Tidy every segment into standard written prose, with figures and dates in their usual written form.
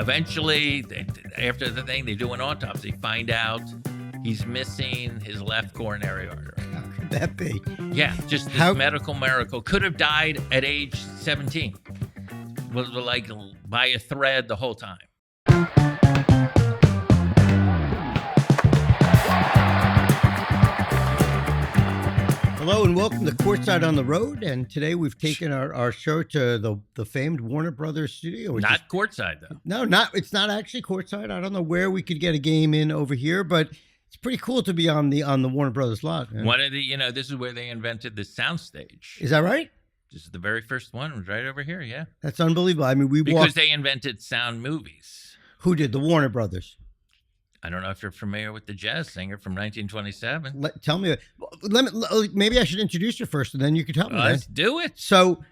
eventually, after the thing, they do an autopsy, find out he's missing his left coronary artery. How could that be? Yeah, just this medical miracle. Could have died at age 17. Was like by a thread the whole time. Hello and welcome to Courtside on the Road. And today we've taken our show to the famed Warner Brothers studio. Not Courtside, though. No, it's not actually Courtside. I don't know where we could get a game in over here, but it's pretty cool to be on the Warner Brothers lot. Man. One of the, this is where they invented the soundstage. Is that right? This is the very first one. It was right over here, yeah. That's unbelievable. I mean, because they invented sound movies. Who did? The Warner Brothers. I don't know if you're familiar with the jazz singer from 1927. Tell me. Maybe I should introduce you first, and then you can tell me. Let's do it. So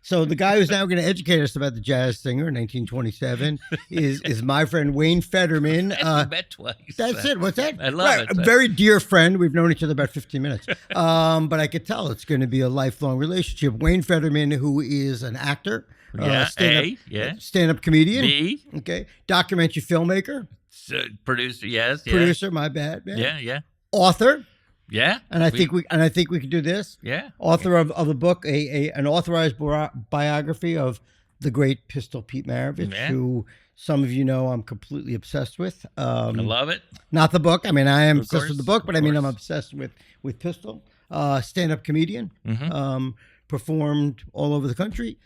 the guy who's now going to educate us about the jazz singer in 1927 is my friend Wayne Federman. Met twice. That's it. What's that? I love it. A very dear friend. We've known each other about 15 minutes. But I could tell it's going to be a lifelong relationship. Wayne Federman, who is an actor, stand-up comedian, B, okay, documentary filmmaker. Producer, yes. Producer, my bad, man. Yeah. Author. Yeah. And I think we can do this. Yeah. Author of a book, an authorized biography of the great Pistol Pete Maravich, who some of you know I'm completely obsessed with. I love it. Not the book. I mean, I am obsessed with the book, but I mean, I'm obsessed with Pistol. Stand-up comedian. Performed all over the country.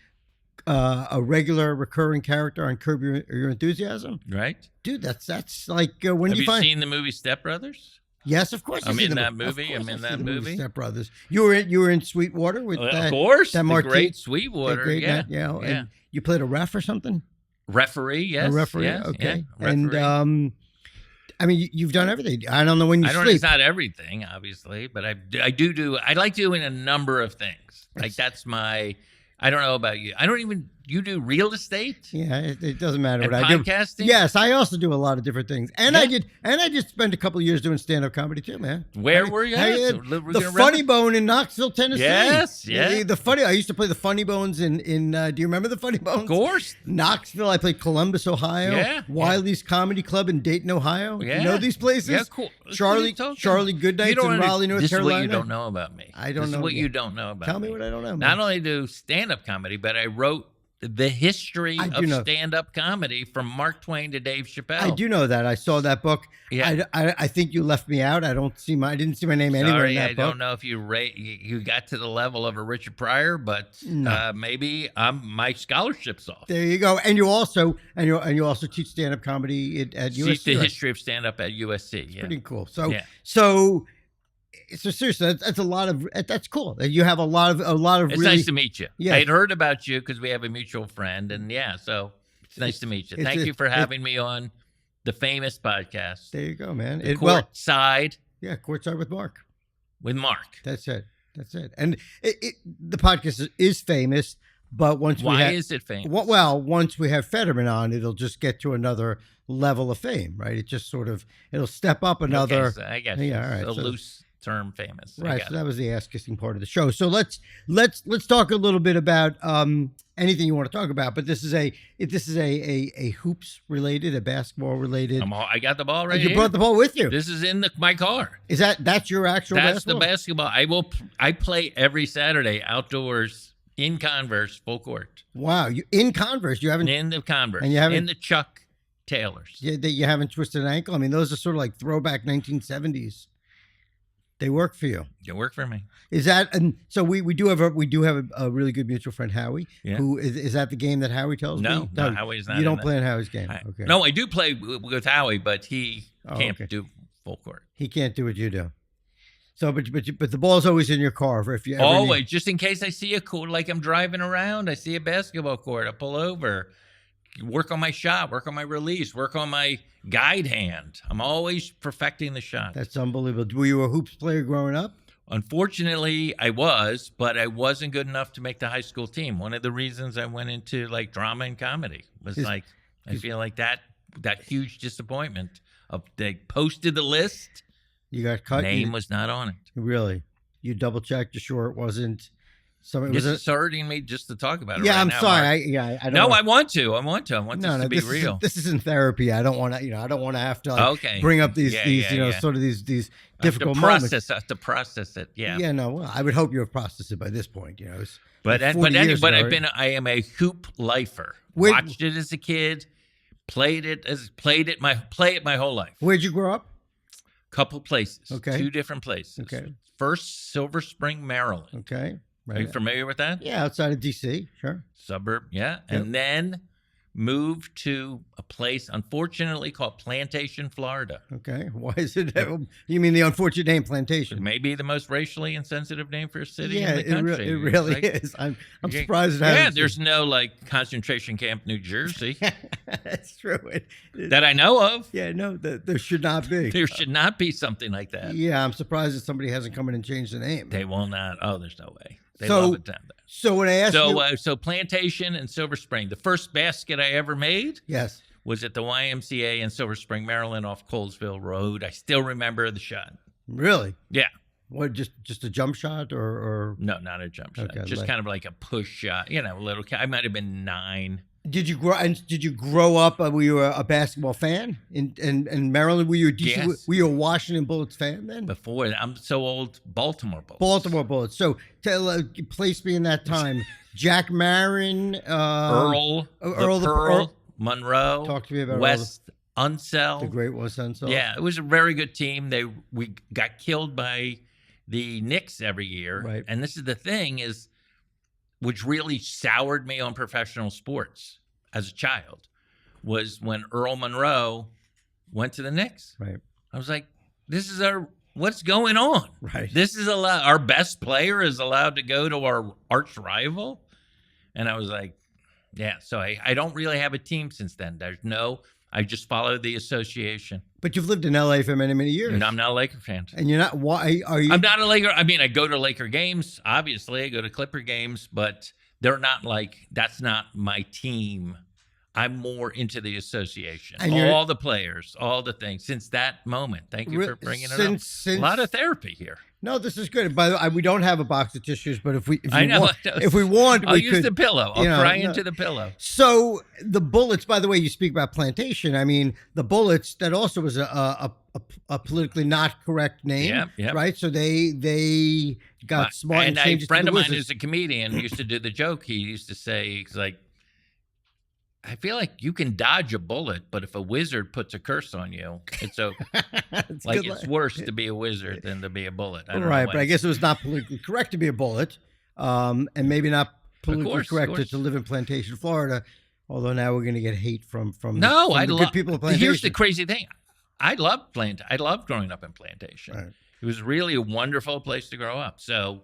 A regular recurring character on Curb Your Enthusiasm. Right. Dude, that's like when Have you find... seen the movie Step Brothers? Yes, of course. I'm in that movie. Step Brothers. You were in Sweetwater with of course, that the great Sweetwater. And you played a ref or something? Referee, yes. A referee, yes, okay. Yeah, and I mean, you've done everything. I don't know when you sleep. It's not everything, obviously, but I like doing a number of things. Like that's my. I don't know about you. You do real estate? Yeah, it doesn't matter and what I do. Podcasting? Yes, I also do a lot of different things. And I did spend a couple of years doing stand-up comedy too, man. Where were you? The Funny Bone in Knoxville, Tennessee. Yes, yeah. I used to play the Funny Bones in do you remember the Funny Bones? Of course. Knoxville, I played Columbus, Ohio. Yeah. Wiley's Comedy Club in Dayton, Ohio. Yeah. You know these places? Yeah, cool. Charlie Goodnight's in Raleigh, North Carolina. This is what you don't know about me. I don't know. This is what you don't know about me. Tell me what I don't know. Not only do stand-up comedy, but I wrote the history of stand-up comedy from Mark Twain to Dave Chappelle. I do know that. I saw that book. Yeah. I think you left me out. I didn't see my name anywhere in that book. I don't know if you got to the level of a Richard Pryor, but maybe my scholarship's off. There you go. And you also teach stand-up comedy at USC. Teach the history of stand-up at USC. It's pretty cool. So seriously, that's cool. You have a lot of It's really nice to meet you. Yeah. I'd heard about you because we have a mutual friend, and so it's nice to meet you. Thank you for having me on the famous podcast. There you go, man. Courtside. Courtside with Marc. With Marc. That's it. And the podcast is famous, but why is it famous? Well, once we have Federman on, it'll just get to another level of fame, right? It just it'll step up another. Okay, so I guess loose term famous. Right. So that was the ass kissing part of the show. So let's talk a little bit about anything you want to talk about. But this is a hoops related, a basketball related. I got the ball right here. You brought the ball with you. This is in my car. That's your actual basketball? That's the basketball. I play every Saturday outdoors in Converse, full court. Wow. You in Converse. You haven't in the Converse. And you haven't in the Chuck Taylors. You haven't twisted an ankle. I mean, those are sort of like throwback 1970s. They work for you. They work for me. Is that and so we do have a really good mutual friend Howie. Yeah. Who is that the game that Howie tells me? No, Howie's not. You don't play in Howie's game. Okay. No, I do play with Howie, but he can't do full court. He can't do what you do. So, but the ball's always in your car if you ever always just in case I see a court, like I'm driving around, I see a basketball court, I pull over, work on my shot, work on my release, work on my guide hand. I'm always perfecting the shot. That's unbelievable. Were you a hoops player growing up? Unfortunately, I was, but I wasn't good enough to make the high school team. One of the reasons I went into like drama and comedy was I feel like that huge disappointment of they posted the list. You got cut. Name was not on it. Really? You double checked, you're sure it wasn't This is hurting me just to talk about it. Yeah, right I'm now, sorry. Marc. I don't. I want to. I want this to be real. This isn't therapy. I don't want to. I don't want to have to bring up these sort of these difficult moments. I have to process it. Yeah. Yeah. No. Well, I would hope you have processed it by this point. But I am a hoop lifer. Watched it as a kid. Play it my whole life. Where'd you grow up? Couple places. Okay. 2 different places. Okay. First, Silver Spring, Maryland. Okay. Right. Are you familiar with that? Yeah, outside of D.C. Sure. Suburb. Yeah. Yep. And then moved to a place, unfortunately, called Plantation, Florida. Okay. Why is it? You mean the unfortunate name Plantation? It may be the most racially insensitive name for a city in the country. It really is. I'm surprised. There's no concentration camp, New Jersey. That's true. That I know of. Yeah, no, there should not be. There should not be something like that. Yeah, I'm surprised that somebody hasn't come in and changed the name. They will not. Oh, there's no way. They love it down there. So when I asked so Plantation and Silver Spring, the first basket I ever made, yes, was at the YMCA in Silver Spring, Maryland, off Colesville Road. I still remember the shot. Really? Yeah. What? Just a jump shot or? No, not a jump shot. Okay, just kind of like a push shot. A little. I might have been 9. Did you grow up? Were you a basketball fan in Maryland? Were you a DC? Yes. Were you a Washington Bullets fan then? Before I'm so old, Baltimore Bullets. Baltimore Bullets. So place me in that time. Jack Marin, Earl, Earl, Monroe. Talk to me about West Unseld. The great West Unseld. Yeah, it was a very good team. We got killed by the Knicks every year. Right. And this is the thing is, which really soured me on professional sports as a child, was when Earl Monroe went to the Knicks. Right. I was like, what's going on? Right. This is our best player is allowed to go to our arch rival. And I was like, yeah. So I don't really have a team since then. I just follow the association. But you've lived in LA for many, many years. And I'm not a Laker fan. And you're not. Why are you? I'm not a Laker. I mean, I go to Laker games. Obviously, I go to Clipper games, but they're not that's not my team. I'm more into the association. And all the players, all the things. Since that moment, thank you for bringing it up. A lot of therapy here. No, this is good. By the way, we don't have a box of tissues, but if we want, I'll use the pillow. I'll cry into the pillow. So the Bullets, by the way, you speak about Plantation. I mean, the Bullets, that also was a politically not correct name, right? So they got smart and changed it to the Wizards. A friend of mine who's a comedian used to do the joke. He used to say, he's like, I feel like you can dodge a bullet, but if a wizard puts a curse on you, it's it's worse to be a wizard than to be a bullet. Right, but I guess it was not politically correct to be a bullet, and maybe not politically correct to live in Plantation, Florida. Although now we're going to get hate from the good people of Plantation. Here's the crazy thing: I loved growing up in Plantation. Right. It was really a wonderful place to grow up. So,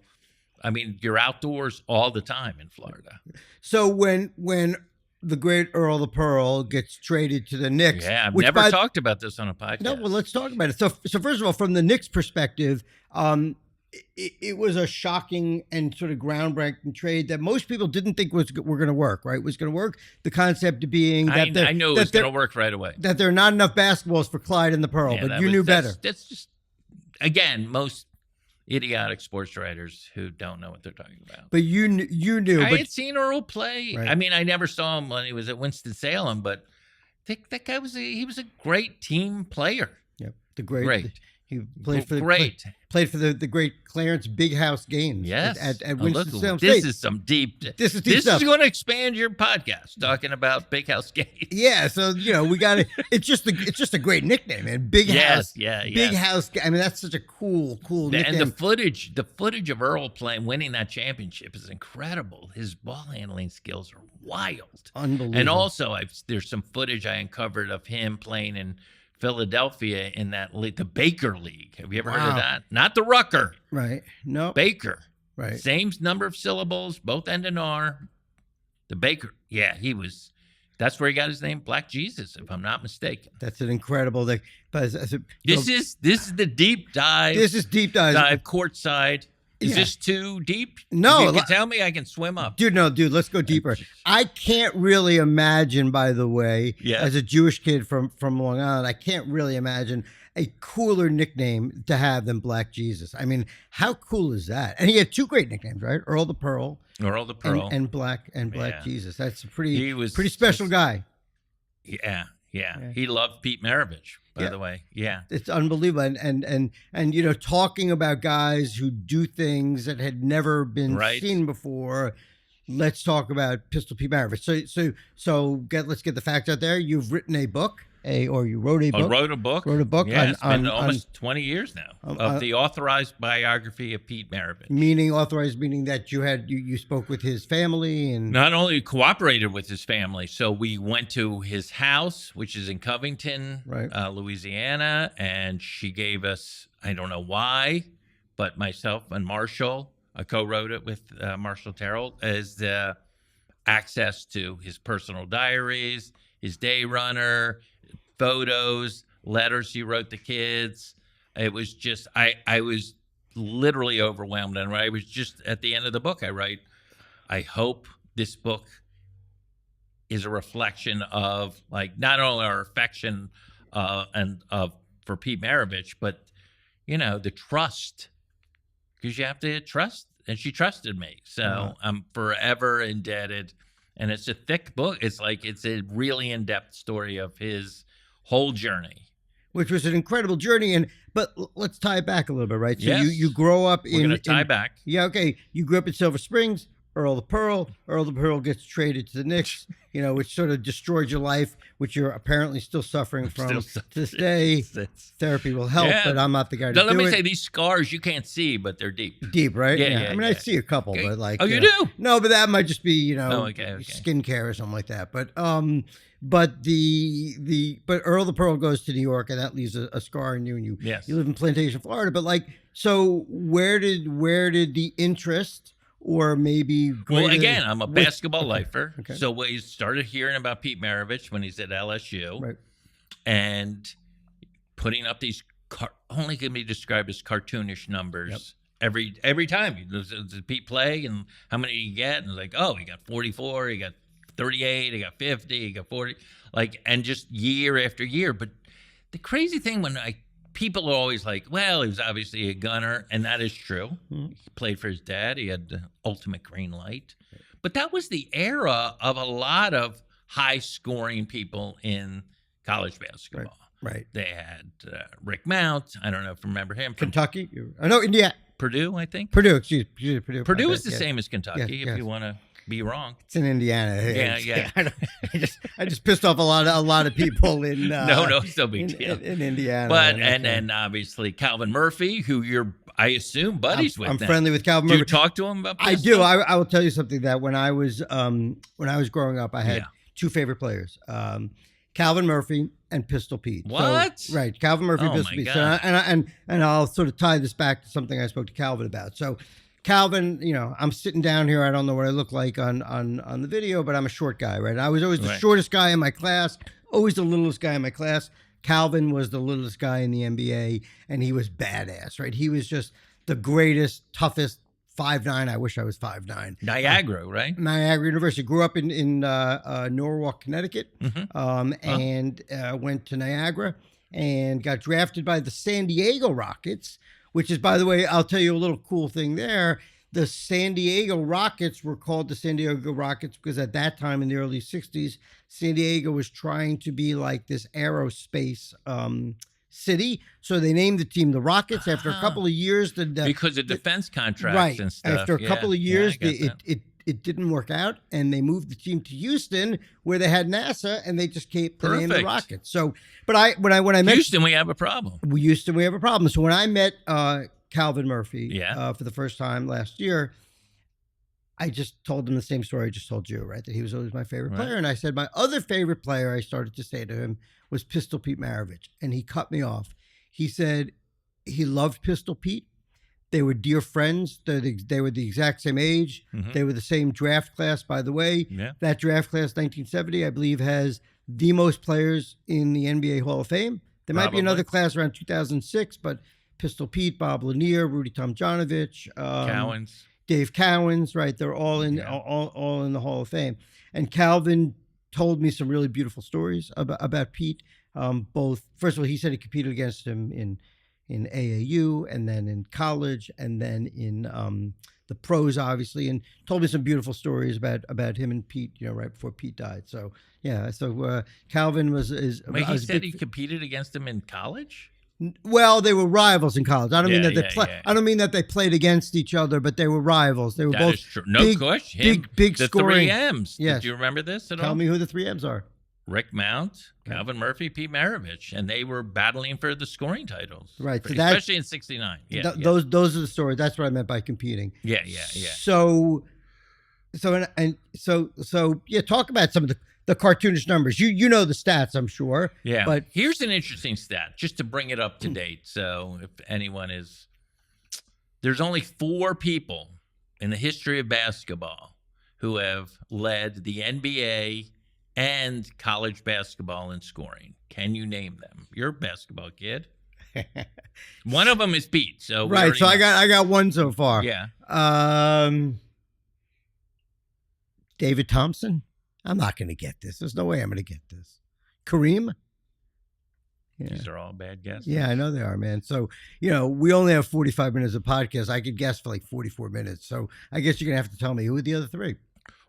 I mean, you're outdoors all the time in Florida. So when the great Earl the Pearl gets traded to the Knicks. Yeah, I've never talked about this on a podcast. No, well, let's talk about it. So first of all, from the Knicks' perspective, it was a shocking and sort of groundbreaking trade that most people didn't think were going to work. Right, was going to work. The concept being that I knew it was going to work right away. That there are not enough basketballs for Clyde and the Pearl, but you knew better. That's just again most idiotic sports writers who don't know what they're talking about. But you knew. I had seen Earl play. Right. I mean, I never saw him when he was at Winston-Salem, but I think that guy was a great team player. Yep, He played for the great Clarence Big House games. Yes, at Winston-Salem State. This is some deep. This is going to expand your podcast talking about Big House games. Yeah, so we got to. It's just a great nickname, man. Big House. Yeah. Big House. I mean, that's such a cool nickname. And the footage of Earl winning that championship is incredible. His ball handling skills are wild, unbelievable. And also, there's some footage I uncovered of him playing in Philadelphia in that the Baker League. Have you ever heard of that? Not the Rucker. Right. No. Baker. Right. Same number of syllables, both end in R. The Baker. Yeah, that's where he got his name, Black Jesus, if I'm not mistaken. That's an incredible thing. This is the deep dive. This is deep dive. Courtside. Is this too deep? No. You can tell me, I can swim up. Dude, let's go deeper. I can't really imagine, by the way, as a Jewish kid from Long Island, I can't really imagine a cooler nickname to have than Black Jesus. I mean, how cool is that? And he had 2 great nicknames, right? Earl the Pearl. And Black Jesus. That's a pretty special guy. Yeah. He loved Pete Maravich, by the way. Yeah. It's unbelievable. And you know, talking about guys who do things that had never been seen before. Let's talk about Pistol Pete Maravich. So let's get the facts out there. You've written a book. You wrote a book. Wrote a book. Yeah, it's been almost 20 years now of the authorized biography of Pete Maravich. Meaning authorized, meaning that you spoke with his family and not only cooperated with his family. So we went to his house, which is in Covington, Louisiana, and she gave us, I don't know why, but myself and Marshall, I co-wrote it with Marshall Terrell, as the access to his personal diaries, his day runner, photos, letters he wrote to kids. It was just, I was literally overwhelmed. And I was just at the end of the book, I write, I hope this book is a reflection of like not only our affection for Pete Maravich, but you know, the trust, because you have to trust, and she trusted me. So I'm forever indebted. And it's a thick book. It's a really in-depth story of his whole journey, which was an incredible journey. But let's tie it back a little bit, right? So you grow up We're going to tie back. Yeah, okay. You grew up in Silver Springs. Earl the Pearl gets traded to the Knicks, you know, which sort of destroyed your life, which you're apparently still suffering from to this day. Therapy will help, but I'm not the guy to do it. Let me say, these scars you can't see, but they're deep. Deep, right? Yeah. I mean, I see a couple, but like... Oh, you do? No, but that might just be, you know, skincare or something like that. But Earl the Pearl goes to New York, and that leaves a scar in you, and you live in Plantation, Florida. But like, so where did the interest... Or maybe... Well, again, I'm a basketball lifer. Okay. So we started hearing about Pete Maravich when he's at LSU. Right. And putting up these only can be described as cartoonish numbers every time. Does Pete play and how many did he get? And it's like, oh, he got 44, he got 38, he got 50, he got 40. Like, and just year after year. But the crazy thing people are always like, well, he was obviously a gunner, and that is true. Mm-hmm. He played for his dad. He had the ultimate green light. But that was the era of a lot of high-scoring people in college basketball. Right. They had Rick Mount. I don't know if you remember him. Kentucky? I know, Indiana. Purdue, I think. Excuse me, Purdue. Purdue is the same as Kentucky, if you want to be wrong. It's in Indiana. Yeah. I just pissed off a lot of people in no, it's no big deal in Indiana. But and obviously Calvin Murphy, who I assume buddies with. I'm friendly with Calvin Murphy. Do you talk to him about Pistol? I do. I will tell you something that when I was growing up, I had 2 favorite players, Calvin Murphy and Pistol Pete. What? So, right, Calvin Murphy, Pistol Pete. So, and I'll sort of tie this back to something I spoke to Calvin about. So. Calvin, you know, I'm sitting down here. I don't know what I look like on the video, but I'm a short guy, right? I was always the shortest guy in my class, always the littlest guy in my class. Calvin was the littlest guy in the NBA, and he was badass, right? He was just the greatest, toughest, 5'9". I wish I was 5'9". Niagara, right? Niagara University. Grew up in Norwalk, Connecticut, and went to Niagara and got drafted by the San Diego Rockets, which is, by the way, I'll tell you a little cool thing there. The San Diego Rockets were called the San Diego Rockets because at that time in the early 60s, San Diego was trying to be like this aerospace city. So they named the team the Rockets. After a couple of years. Because of defense contracts and stuff. After a couple of years, it didn't work out, and they moved the team to Houston, where they had NASA, and they just kept the name the Rockets. So, but when I met Houston, we have a problem. We have a problem. So when I met Calvin Murphy for the first time last year, I just told him the same story I just told you, right? That he was always my favorite player, and I said my other favorite player, I started to say to him, was Pistol Pete Maravich, and he cut me off. He said he loved Pistol Pete. They were dear friends. They were the exact same age. Mm-hmm. They were the same draft class, by the way. Yeah. That draft class, 1970, I believe, has the most players in the NBA Hall of Fame. There might be another class around 2006, but Pistol Pete, Bob Lanier, Rudy Tomjanovich, Cowens. Dave Cowens, right? They're all in all in the Hall of Fame. And Calvin told me some really beautiful stories about Pete. Both, first of all, he said he competed against him in AAU and then in college and then in the pros, obviously, and told me some beautiful stories about him and Pete, right before Pete died. So yeah, so Calvin was Wait, he said he competed against him in college? Well, they were rivals in college. I don't mean that they I don't mean that they played against each other, but they were rivals. They were both true. No question. Big the scoring. The 3Ms. Yes. Did you remember this at all? Tell me who the 3Ms are. Rick Mount, Calvin Murphy, Pete Maravich, and they were battling for the scoring titles. Right, so especially in '69. Yeah, those are the stories. That's what I meant by competing. Yeah. So yeah. Talk about some of the cartoonish numbers. You know the stats, I'm sure. Yeah. But here's an interesting stat, just to bring it up to date. So if anyone is, there's only 4 people in the history of basketball who have led the NBA and college basketball in scoring. Can you name them? You're a basketball kid. One of them is Pete. So right. So I got one so far. Yeah. David Thompson. I'm not going to get this. There's no way I'm going to get this. Kareem. Yeah. These are all bad guesses. Yeah, I know they are, man. So, we only have 45 minutes of podcast. I could guess for like 44 minutes. So I guess you're going to have to tell me who are the other 3.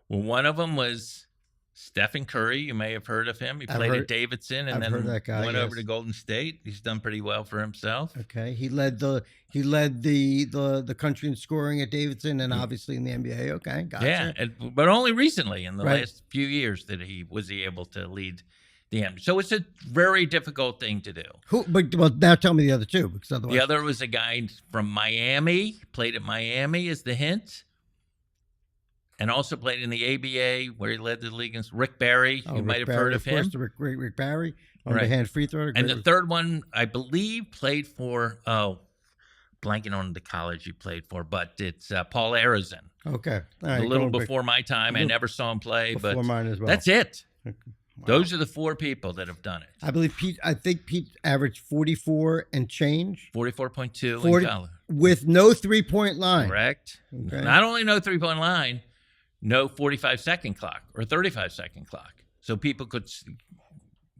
Well, one of them was Stephen Curry. You may have heard of him. He played at Davidson and then went over to Golden State. He's done pretty well for himself. Okay, he led the country in scoring at Davidson and obviously in the NBA. Okay, gotcha. Yeah, but only recently in the last few years that he was able to lead the NBA. So it's a very difficult thing to do. But now tell me the other 2, because otherwise the other was a guy from Miami, played at Miami as the hint. And also played in the ABA, where he led the league against Rick Barry. You might have heard of him. Rick Barry, underhand free throw. And the third one, I believe, played for, blanking on the college he played for, but it's Paul Arizin. Okay. All right, a little before my time. I never saw him play, but mine as well. That's it. Okay. Wow. Those are the 4 people that have done it. I think Pete averaged 44 and change. 44.2 in college. With no 3-point line. Correct. Okay. Not only no 3-point line, no 45-second clock or 35-second clock. So people could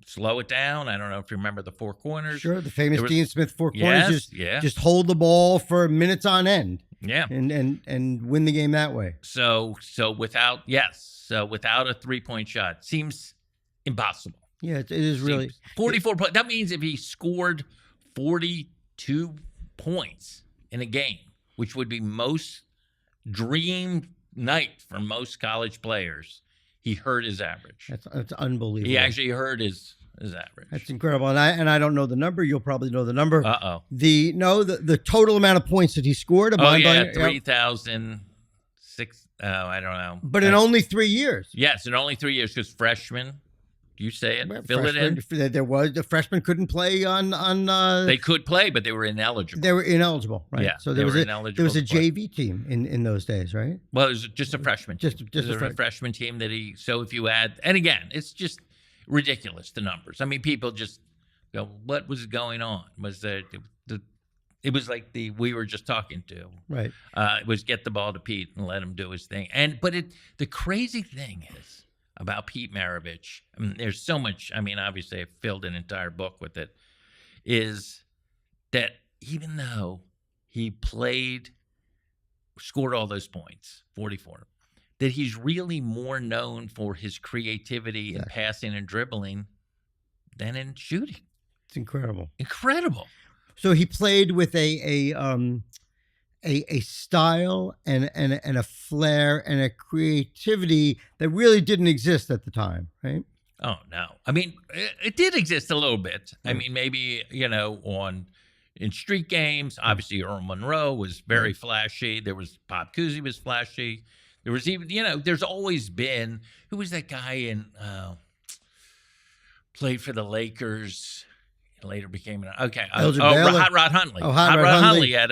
slow it down. I don't know if you remember the 4 corners. Sure, the famous Dean Smith 4 corners. Just hold the ball for minutes on end. Yeah. And win the game that way. So without a 3-point shot seems impossible. Yeah, it is really 44 points. That means if he scored 42 points in a game, which would be most dream night for most college players, he hurt his average. That's unbelievable. He actually hurt his average. That's incredible. And I don't know the number. You'll probably know the number. The total amount of points that he scored. 3,006. I don't know. But in only 3 years. Yes, in only 3 years, because freshman. You say it. Fill it in. There was the freshmen couldn't play on. They could play, but they were ineligible. They were ineligible, right? Yeah. So there was a JV team in those days, right? Well, it was just a freshman. Just a freshman team that he. So if you add, and again, it's just ridiculous, the numbers. I mean, people just go, "What was going on?" Was it was like we were just talking to, right? It was get the ball to Pete and let him do his thing. But the crazy thing is about Pete Maravich, I mean, there's so much, I mean, obviously I filled an entire book with it, is that even though he scored all those points, 44, that he's really more known for his creativity in passing and dribbling than in shooting. It's incredible. Incredible. So he played with a style and a flair and a creativity that really didn't exist at the time, right? Oh, no. I mean, it did exist a little bit. I mean, maybe, in street games, obviously Earl Monroe was very flashy. There was Pop Cousy was flashy. There was even, there's always been, who was that guy played for the Lakers? Later became Hot Rod Huntley. Hot Rod Huntley at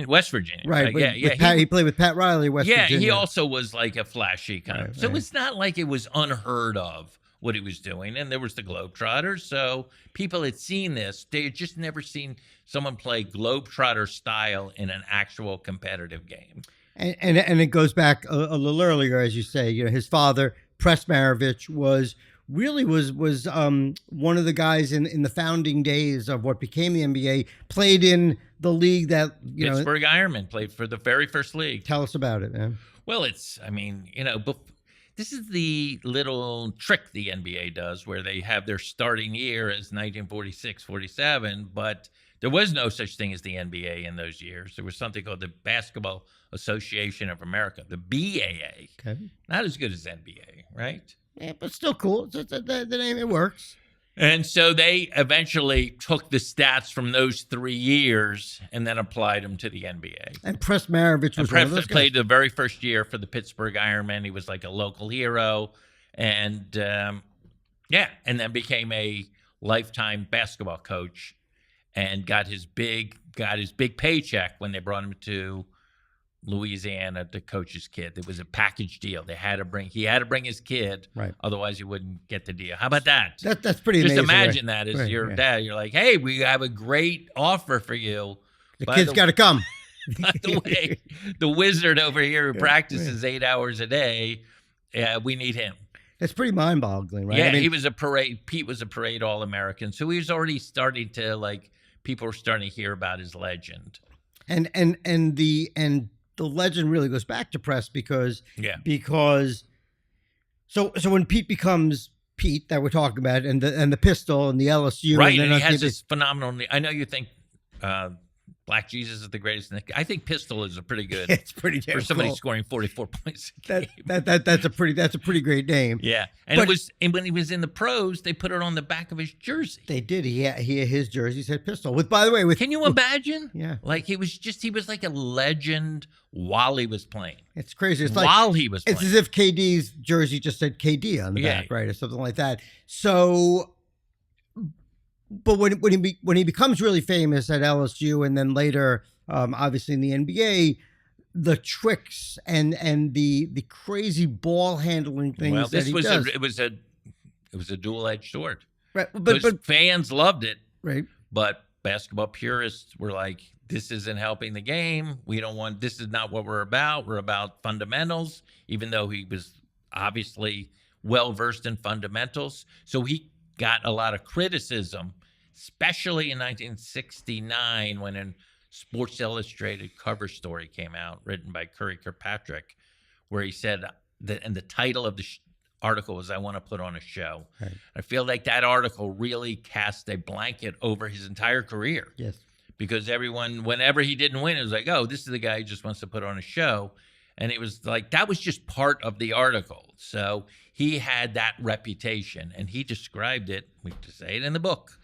West Virginia. Right. He played with Pat Riley, West Virginia. Yeah, he also was like a flashy kind of. So it's not like it was unheard of what he was doing. And there was the Globetrotters. So people had seen this. They had just never seen someone play Globetrotter style in an actual competitive game. And it goes back a little earlier, as you say. His father, Press Maravich, was one of the guys in the founding days of what became the NBA. Played in the league that Pittsburgh Ironmen played for the very first league. Tell us about it, man. Well, this is the little trick the NBA does where they have their starting year as 1946-47, but there was no such thing as the NBA in those years. There was something called the Basketball Association of America, the BAA. Okay. Not as good as NBA, right? Yeah, but still cool. The name, it works. And so they eventually took the stats from those 3 years and then applied them to the NBA. And Press Maravich was one of those guys. Played the very first year for the Pittsburgh Ironmen. He was like a local hero. And, and then became a lifetime basketball coach and got his big paycheck when they brought him to Louisiana to coach his kid. It was a package deal. He had to bring his kid, right? Otherwise, he wouldn't get the deal. How about that? That's pretty Just amazing. Imagine that as your dad. You're like, hey, we have a great offer for you. The kid's got to come. By the way, the wizard over here who practices 8 hours a day, we need him. It's pretty mind-boggling, right? Yeah, he was a parade. Pete was a parade All-American, so he was already starting to people were starting to hear about his legend. And the legend really goes back to Press because so when Pete becomes Pete that we're talking about and the pistol and the LSU, right? And he has this phenomenal. I know you think Black Jesus is the greatest. I think Pistol is a pretty good. It's pretty damn for somebody cool. Scoring 44 points a game. That's a pretty great name. Yeah, and when he was in the pros, they put it on the back of his jersey. They did. His jersey said Pistol. By the way, can you imagine? Yeah, he was like a legend while he was playing. It's crazy. It's while he was playing. It's as if KD's jersey just said KD on the back, right, or something like that. So. But when he becomes really famous at LSU and then later, obviously in the NBA, the tricks and the crazy ball handling things. Well, this was does. It was a dual-edged sword. Right, but fans loved it. Right, but basketball purists were like, "This isn't helping the game. This is not what we're about. We're about fundamentals." Even though he was obviously well versed in fundamentals, so he got a lot of criticism, especially in 1969 when a Sports Illustrated cover story came out written by Curry Kirkpatrick, where he said that, and the title of the article was, "I want to put on a show." Right. I feel like that article really cast a blanket over his entire career. Yes. Because everyone, whenever he didn't win, it was like, oh, this is the guy who just wants to put on a show. And it was like, that was just part of the article. So he had that reputation, and he described it, we have to say it in the book,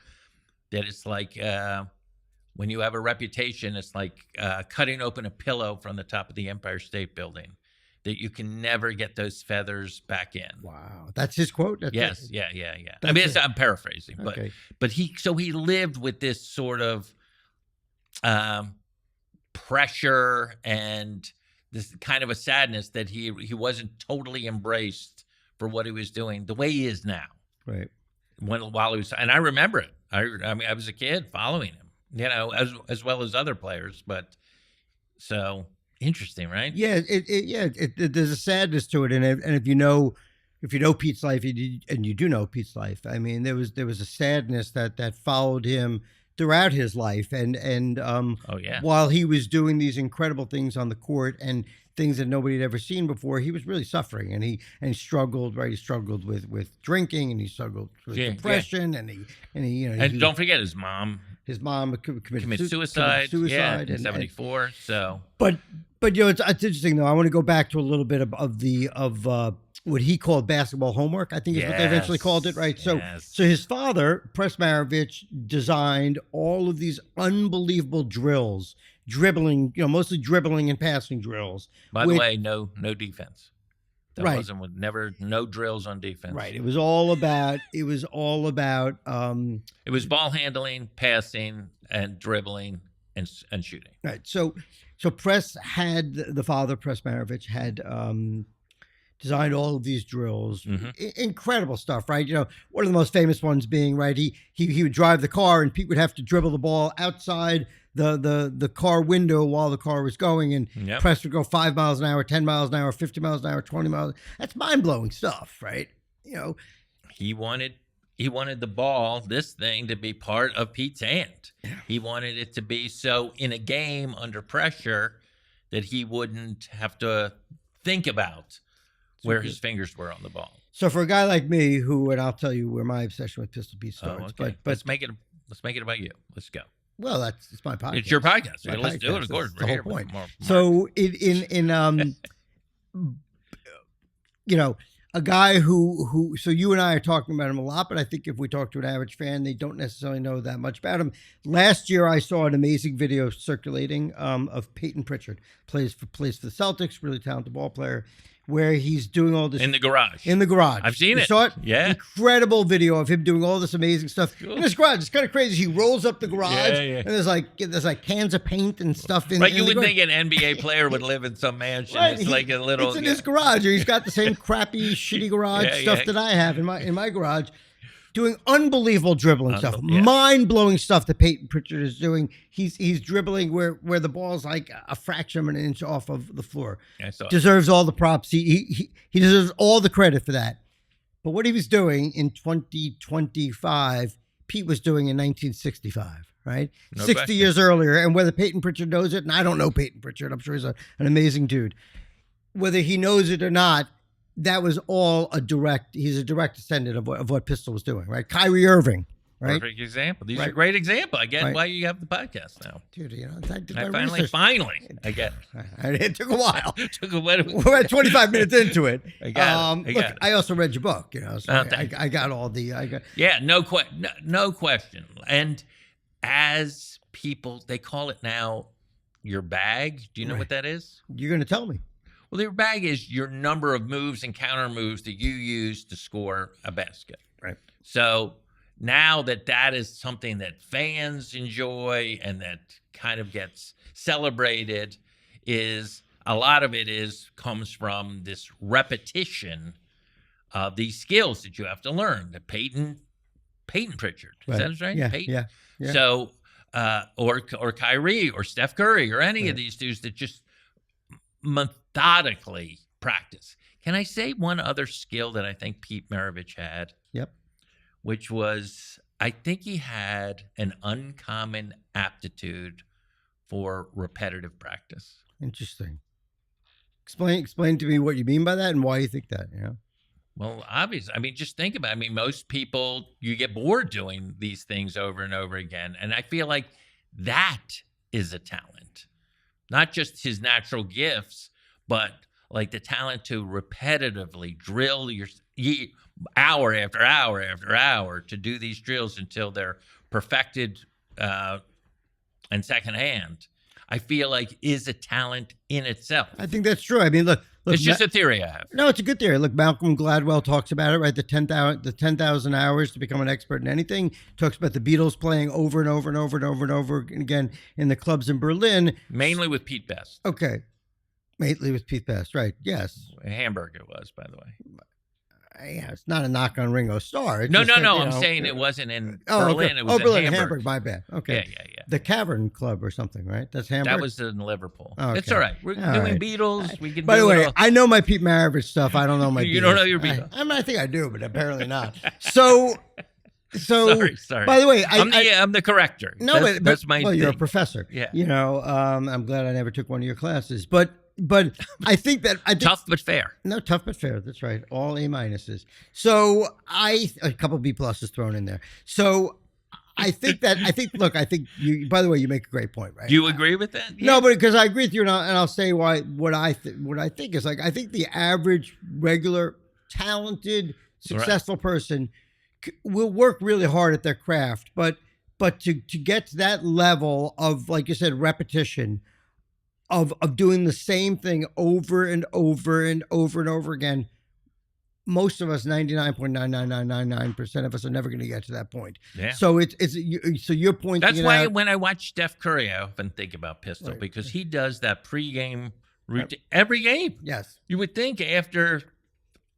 that it's like when you have a reputation, it's like cutting open a pillow from the top of the Empire State Building, that you can never get those feathers back in. Wow. That's his quote? Yes. Yeah. I mean, I'm paraphrasing, okay. but he lived with this sort of pressure and this kind of a sadness that he wasn't totally embraced for what he was doing the way he is now. Right. While he was, and I remember it. I mean, I was a kid following him, as well as other players. But so interesting, right? Yeah. There's a sadness to it, and if you know Pete's life, and you do know Pete's life, I mean, there was a sadness that followed him throughout his life, and while he was doing these incredible things on the court and things that nobody had ever seen before, he was really suffering, and he struggled. Right, he struggled with drinking, and he struggled with depression, and he don't forget his mom. His mom committed suicide. Yeah, in 1974. But it's interesting though. I want to go back to a little bit of what he called basketball homework, I think is what they eventually called it, right? So his father, Press Maravich, designed all of these unbelievable drills, dribbling, mostly dribbling and passing drills. By the way, no defense. That wasn't no drills on defense. Right. It was all about. It was ball handling, passing, and dribbling and shooting. Right. So Press had the father, Press Maravich, had designed all of these drills. Incredible stuff, right? One of the most famous ones being, right, he would drive the car and Pete would have to dribble the ball outside the car window while the car was going, and press would go 5 miles an hour, 10 miles an hour, 50 miles an hour, 20 miles. That's mind-blowing stuff, right? He wanted the ball, this thing, to be part of Pete's hand. He wanted it to be so in a game under pressure that he wouldn't have to think about where his fingers were on the ball. So for a guy like me, and I'll tell you where my obsession with Pistol Pete starts, but let's make it about you. Let's go. Well, it's my podcast. It's your podcast. Let's do it. Of course, that's the whole point. So a guy who so you and I are talking about him a lot, but I think if we talk to an average fan, they don't necessarily know that much about him. Last year, I saw an amazing video circulating of Peyton Pritchard, plays for the Celtics, really talented ball player, where he's doing all this in the garage. I've seen it. You saw it? Yeah. Incredible video of him doing all this amazing stuff in his garage. It's kind of crazy. He rolls up the garage and there's like cans of paint and stuff in. Right, you would think an NBA player would live in some mansion. Right. It's like a little. It's in his garage. Or he's got the same crappy, shitty garage stuff that I have in my garage. Doing unbelievable dribbling stuff, mind-blowing stuff that Peyton Pritchard is doing. He's dribbling where the ball's like a fraction of an inch off of the floor. Deserves all the props. He deserves all the credit for that. But what he was doing in 2025, Pete was doing in 1965, right? 60 years earlier. And whether Peyton Pritchard knows it, and I don't know Peyton Pritchard, I'm sure he's an amazing dude. Whether he knows it or not, that was all he's a direct descendant of what Pistol was doing, right? Kyrie Irving, right? Perfect example. These are great example. I get why you have the podcast now. Dude, Finally, I get it. It took a while. We're at 25 minutes into it. I got it. I also read your book, so I got all the... Yeah, no question. And as people, they call it now your bag. Do you know what that is? You're going to tell me. Well, your bag is your number of moves and counter moves that you use to score a basket. Right. So now that is something that fans enjoy and that kind of gets celebrated, is a lot of it comes from this repetition of these skills that you have to learn. The Peyton Pritchard. Is that right? Yeah. Peyton? Yeah. So, or Kyrie or Steph Curry or any of these dudes that just methodically practice. Can I say one other skill that I think Pete Maravich had? Yep. Which was, I think he had an uncommon aptitude for repetitive practice. Interesting. Explain to me what you mean by that and why you think that. Well, obviously, just think about it. Most people, you get bored doing these things over and over again. And I feel like that is a talent. Not just his natural gifts, but like the talent to repetitively drill your hour after hour after hour to do these drills until they're perfected and secondhand, I feel like is a talent in itself. I think that's true. Look, it's just a theory I have. No, it's a good theory. Look, Malcolm Gladwell talks about it, right? The 10,000 hours to become an expert in anything. Talks about the Beatles playing over and over and over and over and over again in the clubs in Berlin. Mainly with Pete Best. Okay. Mainly with Pete Best, right? Yes. Hamburg it was, by the way. Yeah, it's not a knock on Ringo Starr. No. I'm saying it wasn't in Berlin. Okay. It was Berlin, in Hamburg. My bad. Okay. Yeah. The Cavern Club or something, right? That's Hamburg? That was in Liverpool. Okay. It's all right. We're doing Beatles. We can. By the way, I know my Pete Maravich stuff. I don't know my You Beatles. don't know your Beatles. I think I do, but apparently not. So sorry. By the way, I'm the corrector. No, that's my thing. You're a professor. Yeah. I'm glad I never took one of your classes, but I think that tough but fair. No, tough but fair. That's right. All A minuses. So a couple B pluses thrown in there. So I think you. By the way, you make a great point, right? Do you agree with that? Yeah. No, but because I agree with you, and I'll say why. What I think is like I think the average, regular, talented, successful person will work really hard at their craft, but to get to that level of, like you said, repetition. Of doing the same thing over and over and over and over again, most of us, 99.99999% of us, are never going to get to that point. Yeah. So so you're pointing. That's why when I watch Steph Curry, I often think about Pistol because he does that pregame routine every game. Yes. You would think after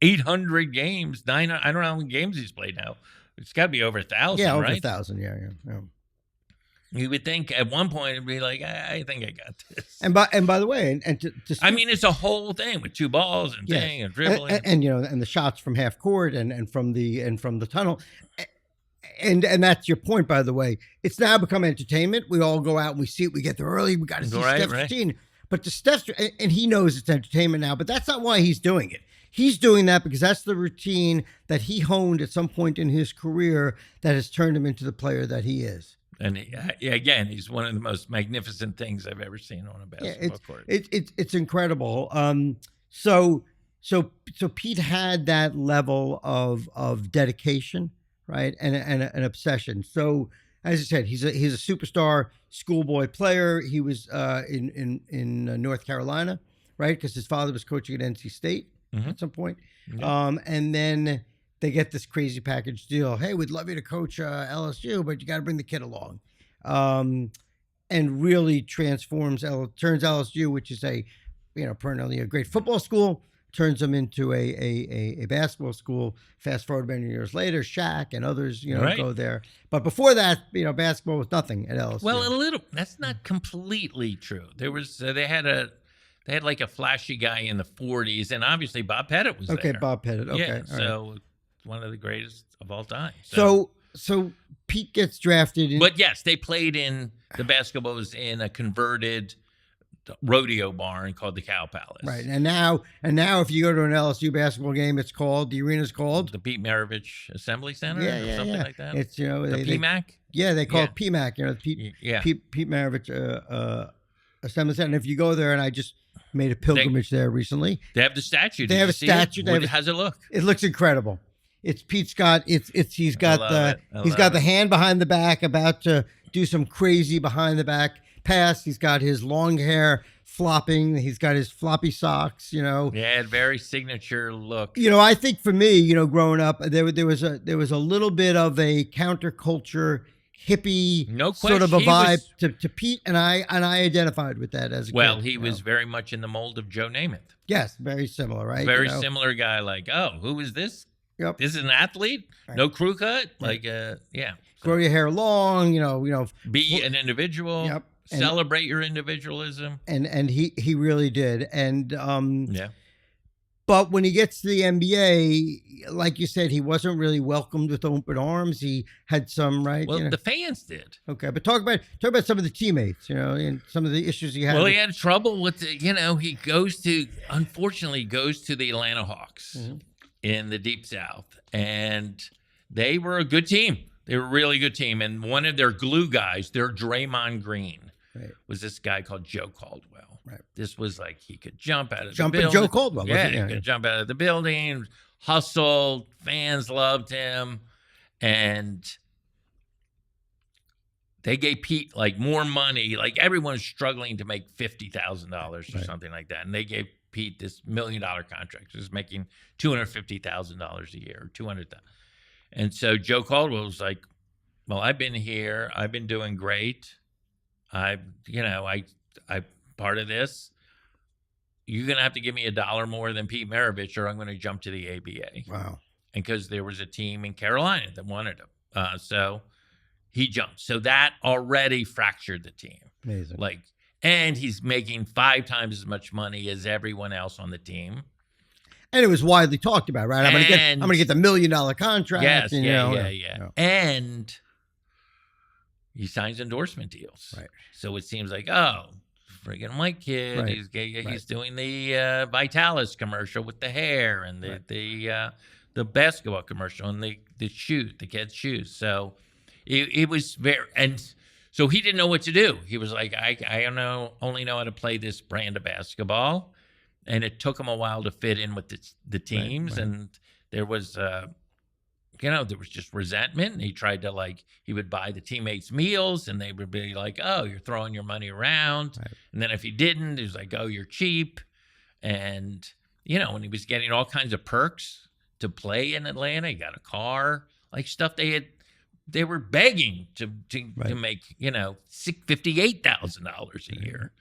800 games, 900. I don't know how many games he's played now. It's got to be over 1,000, yeah, over right? 1,000. Yeah. You would think at one point it'd be like, I think I got this. And by the way, I mean, it's a whole thing with 2 balls and thing and dribbling, and and the shots from half court and from the tunnel. And that's your point, by the way. It's now become entertainment. We all go out and we see it. We get there early. We got to see Steph's routine. But and he knows it's entertainment now, but that's not why he's doing it. He's doing that because that's the routine that he honed at some point in his career that has turned him into the player that he is. And again, he's one of the most magnificent things I've ever seen on a basketball court. It's incredible. So Pete had that level of dedication, right, and an obsession. So as I said, he's a superstar schoolboy player. He was in North Carolina, right, because his father was coaching at NC State at some point. Yeah. And then they get this crazy package deal. Hey, we'd love you to coach LSU, but you got to bring the kid along. And really turns LSU, which is perennially a great football school, turns them into a basketball school. Fast forward many years later, Shaq and others, go there. But before that, basketball was nothing at LSU. Well, that's not completely true. There was they had like a flashy guy in the 40s, and obviously Bob Pettit was there. Okay, Bob Pettit. Okay, yeah, so one of the greatest of all time. So Pete gets drafted. But yes, they played in the basketball was in a converted rodeo barn called the Cow Palace. Right. And now if you go to an LSU basketball game, the arena's called the Pete Maravich Assembly Center or something like that. It's the PMAC? They call it PMAC, Pete Maravich Assembly Center. And if you go there, and I just made a pilgrimage there recently. They have the statue. They have a statue. How's it look? It looks incredible. It's Pete's got he's got the hand behind the back about to do some crazy behind the back pass. He's got his long hair flopping. He's got his floppy socks, Yeah, very signature look. I think for me, growing up, there was a little bit of a counterculture hippie sort of a vibe to Pete, and I identified with that as a kid. He was very much in the mold of Joe Namath. Yes, very similar, right? Very similar guy, like, who is this? Yep. This is an athlete? Right. No crew cut? Right. Grow your hair long, be an individual. Yep. Celebrate your individualism. And he really did. And but when he gets to the NBA, like you said, he wasn't really welcomed with open arms. He had some the fans did. Okay, but talk about some of the teammates, and some of the issues he had. Well, he had trouble with he unfortunately goes to the Atlanta Hawks in the Deep South, and they were a good team. They were a really good team, and one of their glue guys, their Draymond Green, was this guy called Joe Caldwell. Right. This was like he could jump out of the building. Joe Caldwell. Yeah, he could jump out of the building, hustled, fans loved him, and they gave Pete more money. Like everyone's struggling to make $50,000 or something like that, and they gave Pete this $1 million contract. He was making $250,000 a year, $200,000. And so Joe Caldwell was like, well, I've been here. I've been doing great. I part of this. You're going to have to give me $1 more than Pete Maravich, or I'm going to jump to the ABA. Wow. And because there was a team in Carolina that wanted him. So he jumped. So that already fractured the team. Amazing. And he's making 5 times as much money as everyone else on the team. And it was widely talked about, right? I'm gonna get the $1 million contract. Yes, yeah. And he signs endorsement deals. Right. So it seems like, friggin' white kid. Right. He's doing the Vitalis commercial with the hair and the basketball commercial and the kids' shoes. So it was so he didn't know what to do. He was like, I only know how to play this brand of basketball. And it took him a while to fit in with the teams. Right. And there was, there was just resentment. And he tried to he would buy the teammates meals and they would be like, oh, you're throwing your money around. Right. And then if he didn't, he was like, oh, you're cheap. And, when he was getting all kinds of perks to play in Atlanta, he got a car, stuff they were begging to make, $58,000 a year.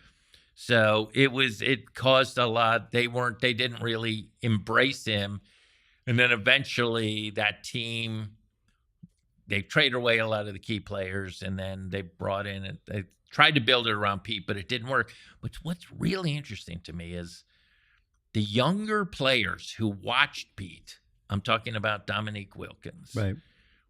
So it caused a lot. They didn't really embrace him And then eventually that team, they traded away a lot of the key players, and then they brought in, they tried to build it around Pete, but it didn't work. But what's really interesting to me is the younger players who watched Pete, I'm talking about Dominique Wilkins, right,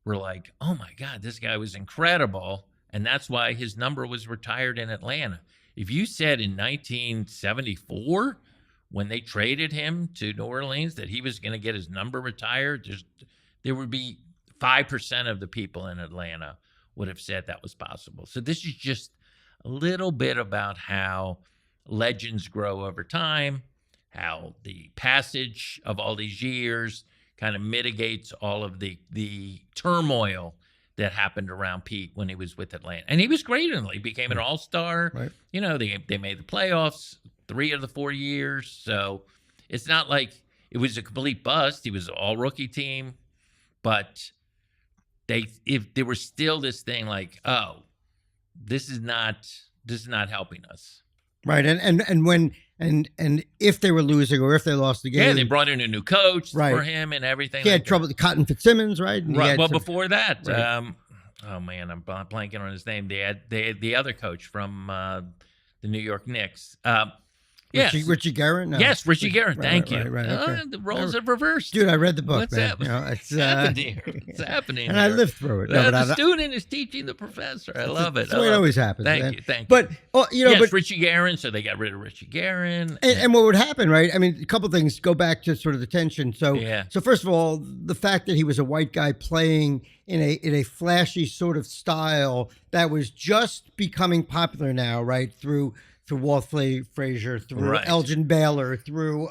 were like, oh my God, this guy was incredible. And that's why his number was retired in Atlanta. If you said in 1974, when they traded him to New Orleans, that he was going to get his number retired, there would be 5% of the people in Atlanta would have said that was possible. So this is just a little bit about how legends grow over time, how the passage of all these years kind of mitigates all of the turmoil that happened around Pete when he was with Atlanta. And he was great in it. He became an all-star. Right. You know, they made the playoffs 3 of the 4 years. So it's not like it was a complete bust. He was an all-rookie team. But if there was still this thing like, oh, this is not helping us. Right. And when if they were losing or if they lost the game. Yeah, they brought in a new coach for him and everything. He had trouble with Cotton Fitzsimmons, right? And right. Well, before that, right. Oh man, I'm blanking on his name. They had the other coach from the New York Knicks. Yes. Richie Garrett? No. Yes, Richie Garrett. Thank you. Right, okay. The roles have reversed. Dude, I read the book. What's man. happening? You know, it's happening here. It's happening. And here. I lived through it. No, the student is teaching the professor. I love it. That's the way it always happens. Thank you. But Richie Garrett. So they got rid of Richie Garrett. And what would happen, right? I mean, a couple things go back to sort of the tension. So first of all, the fact that he was a white guy playing in a flashy sort of style that was just becoming popular now, right? Through Walt Frazier, through Elgin Baylor, through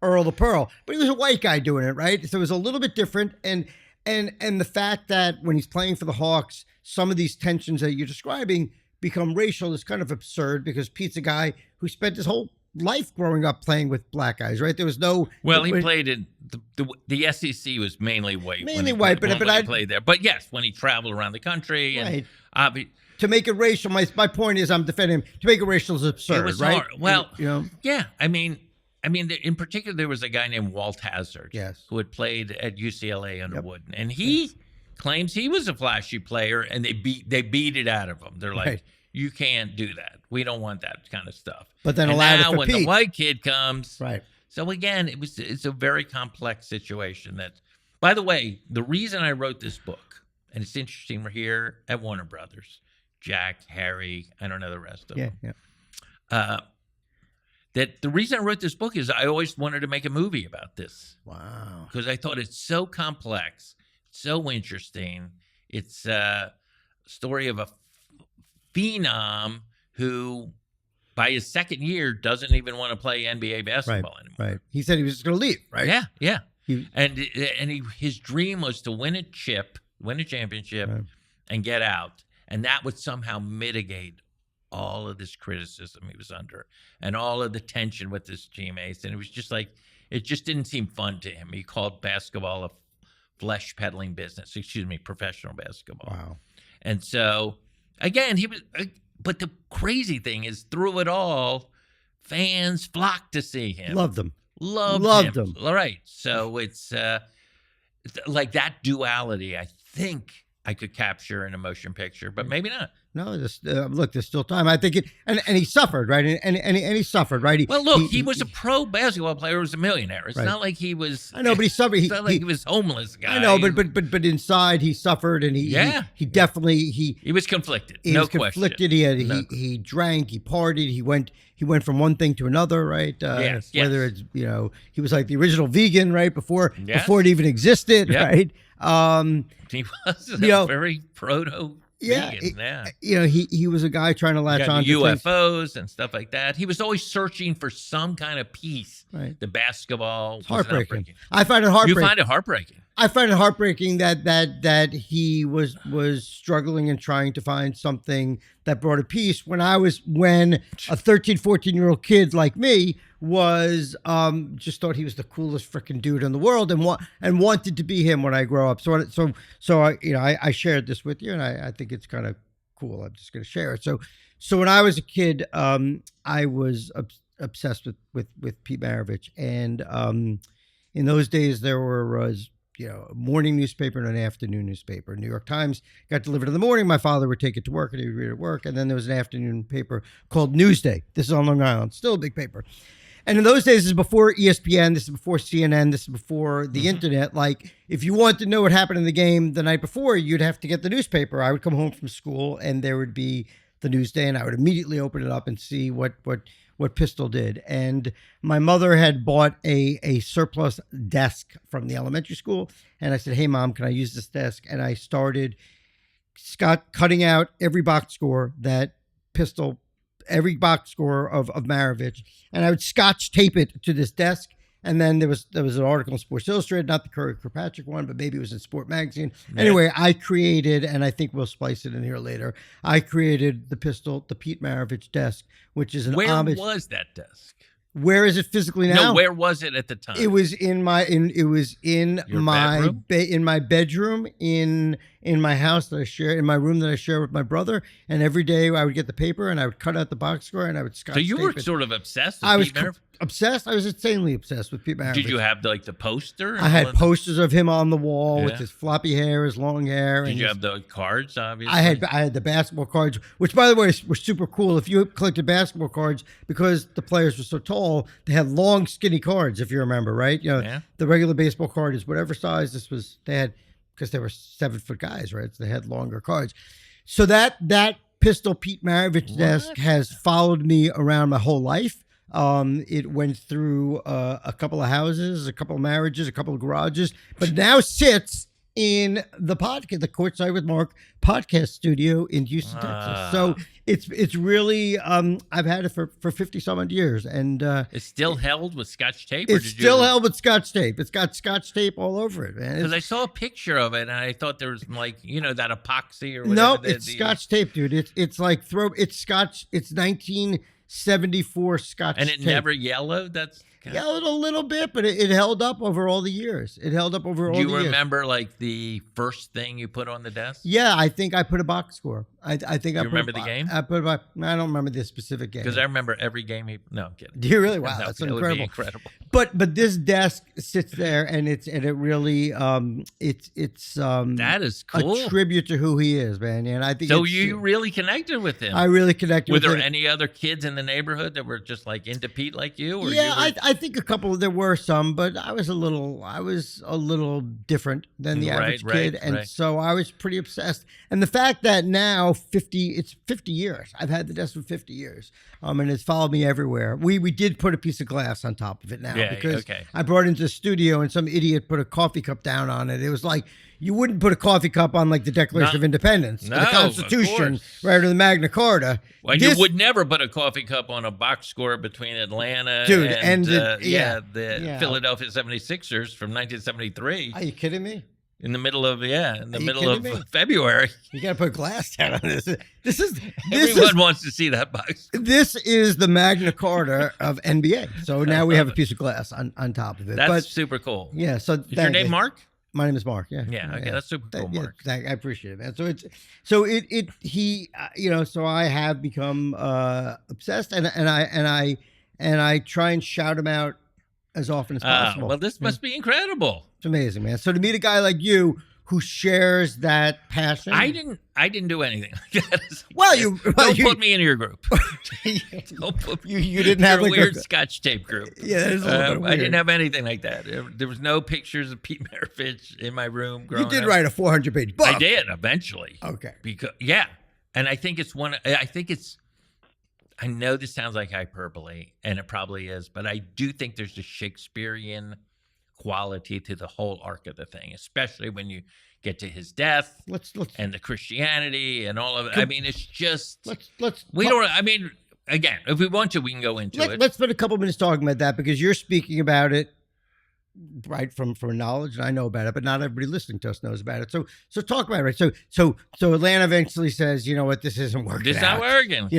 Earl the Pearl, but he was a white guy doing it, right? So it was a little bit different, and the fact that when he's playing for the Hawks, some of these tensions that you're describing become racial is kind of absurd because Pete's a guy who spent his whole life growing up playing with black guys, right? There was no. Well, he played in the SEC was mainly white. But I played there. But yes, when he traveled around the country, and to make it racial, my point is I'm defending him. To make it racial is absurd, right? Hard. Well, yeah. I mean, in particular, there was a guy named Walt Hazzard, who had played at UCLA under Wooden, and he claims he was a flashy player, and they beat it out of him. They're like, you can't do that. We don't want that kind of stuff. But then allowed it for when Pete. The white kid comes, right? So again, it's a very complex situation. That, by the way, the reason I wrote this book, and it's interesting, we're here at Warner Brothers. Jack, Harry, I don't know the rest of them. That the reason I wrote this book is I always wanted to make a movie about this. Wow. Because I thought it's so complex, so interesting. It's a story of a phenom who, by his second year, doesn't even want to play NBA basketball anymore. Right. He said he was going to leave, right? Yeah. His dream was to win a championship, and get out. And that would somehow mitigate all of this criticism he was under and all of the tension with his teammates. And it was just like, it just didn't seem fun to him. He called basketball a flesh peddling business, professional basketball. Wow. And so, again, but the crazy thing is through it all, fans flocked to see him. Loved him. Loved him. All right. So it's like that duality, I think I could capture in a motion picture, but maybe not. No, look, there's still time. I think it, and he suffered, right? And he suffered, right? He was a pro basketball player. He was a millionaire. It's not like he was. I know, but he suffered. It's not like he was homeless guy. I know, but inside he suffered, and he definitely he was conflicted. He was conflicted. He drank. He partied. He went from one thing to another, right? Yes. Whether it's he was like the original vegan, right? Before it even existed, right? He was very proto. He was a guy trying to latch on to UFOs and stuff like that. He was always searching for some kind of peace. Right. The basketball was heartbreaking. I find it heartbreaking. You find it heartbreaking. I find it heartbreaking that he was struggling and trying to find something that brought a peace when a 13, 14-year-old kid like me was just thought he was the coolest freaking dude in the world and wanted to be him when I grow up. So I shared this with you, and I think it's kind of cool. I'm just going to share it. So when I was a kid, I was obsessed with Pete Maravich, and In those days, there was a morning newspaper and an afternoon newspaper. New York Times got delivered in the morning. My father would take it to work and he would read it at work. And then there was an afternoon paper called Newsday. This is on Long Island, still a big paper. And in those days, this is before ESPN, this is before CNN, this is before the internet. Like, if you want to know what happened in the game the night before, you'd have to get the newspaper. I would come home from school and there would be the Newsday, and I would immediately open it up and see what Pistol did. And my mother had bought a surplus desk from the elementary school. And I said, hey, Mom, can I use this desk? And I started cutting out every box score that Pistol, every box score of Maravich. And I would Scotch tape it to this desk. And then there was an article in Sports Illustrated, not the Curry Kirkpatrick one, but maybe it was in Sport Magazine. Yeah. Anyway, I created, and I think we'll splice it in here later, I created the Pete Maravich desk, which is an homage. Where was that desk? Where is it physically now? No, where was it at the time? It was in my bedroom in my house that I share, in my room that I share with my brother. And every day I would get the paper and I would cut out the box score and I would Scotch tape it. So you were sort of obsessed with Pete Maravich? Obsessed. I was insanely obsessed with Pete Maravich. Did you have the poster? I had posters of him on the wall with his floppy hair, his long hair. Did you have the cards? Obviously, I had the basketball cards, which, by the way, were super cool. If you collected basketball cards, because the players were so tall, they had long, skinny cards. If you remember, right? The regular baseball card is whatever size. They had, because they were 7-foot guys, right? So they had longer cards. So that Pistol Pete Maravich desk has followed me around my whole life. It went through a couple of houses, a couple of marriages, a couple of garages, but now sits in the the Courtside with Marc podcast studio in Houston, Texas. So it's really I've had it for 50 some odd years, and it's still held with Scotch tape. It's still held with Scotch tape. It's got Scotch tape all over it, man. Because I saw a picture of it, and I thought there was that epoxy or whatever. No, it's Scotch tape, dude. It's like it's Scotch. It's 1974 Scotch and it tape. Never yellowed. That's yellowed a little bit, but it held up over all the years. Do you remember the first thing you put on the desk? Yeah, I think I put a box score. I think I remember the game? I don't remember the specific game. Because I remember every game No, I'm kidding. Do you really? Wow, that's incredible. Would be incredible. But this desk sits there, and it really it's that is cool. A tribute to who he is, man. And I think so. You really connected with him. I really connected. Were there any other kids in the neighborhood that were just into Pete like you? Or I think a couple. There were some, but I was a little different than the average kid, and so I was pretty obsessed. And the fact that now it's 50 years. I've had the desk for 50 years, and it's followed me everywhere. We did put a piece of glass on top of it now because I brought it into the studio and some idiot put a coffee cup down on it. It was like, you wouldn't put a coffee cup on the Declaration of Independence, the Constitution, right, or the Magna Carta. Well, you would never put a coffee cup on a box score between Atlanta and the Philadelphia 76ers from 1973. Are you kidding me? In the middle of February. You got to put glass down on this. Everyone wants to see that box. This is the Magna Carta of NBA. So now we have a piece of glass on top of it. That's super cool. Yeah. So is your name Marc? My name is Marc. Yeah. Yeah. Okay. That's super cool, Marc. I appreciate it, man. So I have become obsessed, and I try and shout him out as often as possible. Well, this must be incredible. It's amazing, man. So to meet a guy like you who shares that passion, I didn't do anything like that. Don't put me in your group. Don't put me. You didn't have a weird Scotch tape group. Yeah, that is a little bit weird. I didn't have anything like that. There was no pictures of Pete Maravich in my room. You did write a 400-page book. I did eventually. Okay. And I think I know this sounds like hyperbole, and it probably is, but I do think there's a Shakespearean quality to the whole arc of the thing, especially when you get to his death and the Christianity and all of it. I mean, it's just again, if we want to, we can go into it. Let's spend a couple minutes talking about that, because you're speaking about it right from knowledge, and I know about it, but not everybody listening to us knows about it. So talk about it, right? So Atlanta eventually says, you know what, this isn't working. This is not working.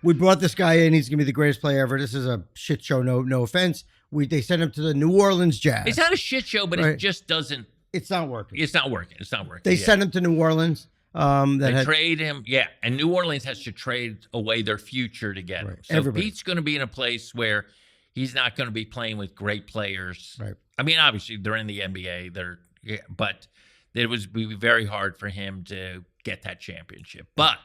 We brought this guy in. He's gonna be the greatest player ever. This is a shit show. No offense. They sent him to the New Orleans Jazz. It's not a shit show, but it just doesn't. It's not working. It's not working. They sent him to New Orleans. Trade him, and New Orleans has to trade away their future to get him. So Pete's going to be in a place where he's not going to be playing with great players. Right. I mean, obviously they're in the NBA. But it would be very hard for him to get that championship. But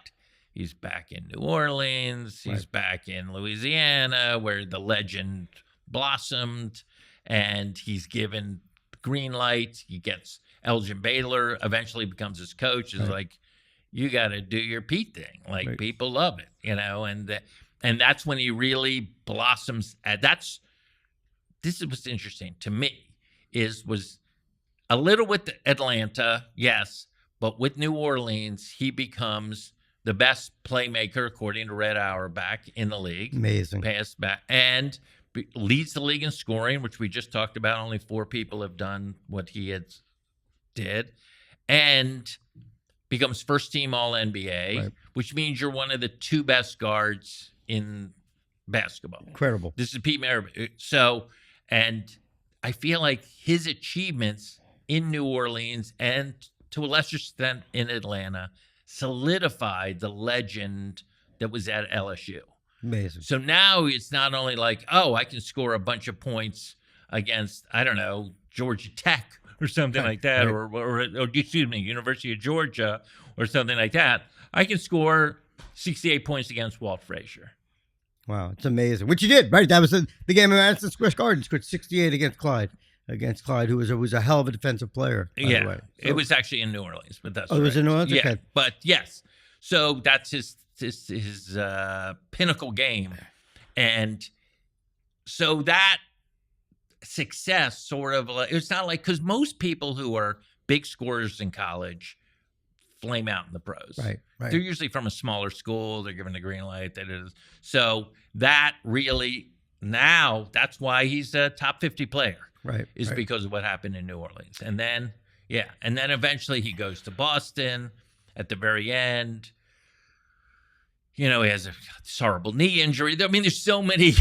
he's back in New Orleans. He's back in Louisiana, where the legend blossomed, and he's given green light. He gets Elgin Baylor, eventually becomes his coach. Is like, you got to do your Pete thing. Like, people love it, and that's when he really blossoms. This is what's interesting to me was a little with Atlanta, yes, but with New Orleans, he becomes the best playmaker, according to Red Auerbach, in the league. Amazing. Pass back, and leads the league in scoring, which we just talked about. Only 4 people have done what he did. And becomes first-team All-NBA, which means you're one of the 2 best guards in basketball. Incredible. This is Pete Maravich. So, and I feel like his achievements in New Orleans and to a lesser extent in Atlanta solidified the legend that was at LSU. Amazing. So now it's not only like, oh, I can score a bunch of points against, I don't know, Georgia Tech or something like that, or excuse me, University of Georgia or something like that. I can score 68 points against Walt Frazier. Wow, it's amazing. Which you did, right? That was the game of Madison Square Garden. Scored 68 against Clyde. Who was a hell of a defensive player, by the way. So, it was actually in New Orleans, but that's it was in New Orleans? Yeah, okay. But yes. So that's his pinnacle game. And so that success sort of, it's not like, because most people who are big scorers in college flame out in the pros. Right. They're usually from a smaller school. They're given the green light. So that really, now that's why he's a top 50 player. Is because of what happened in New Orleans. And then, eventually he goes to Boston at the very end. He has a horrible knee injury. I mean, there's so many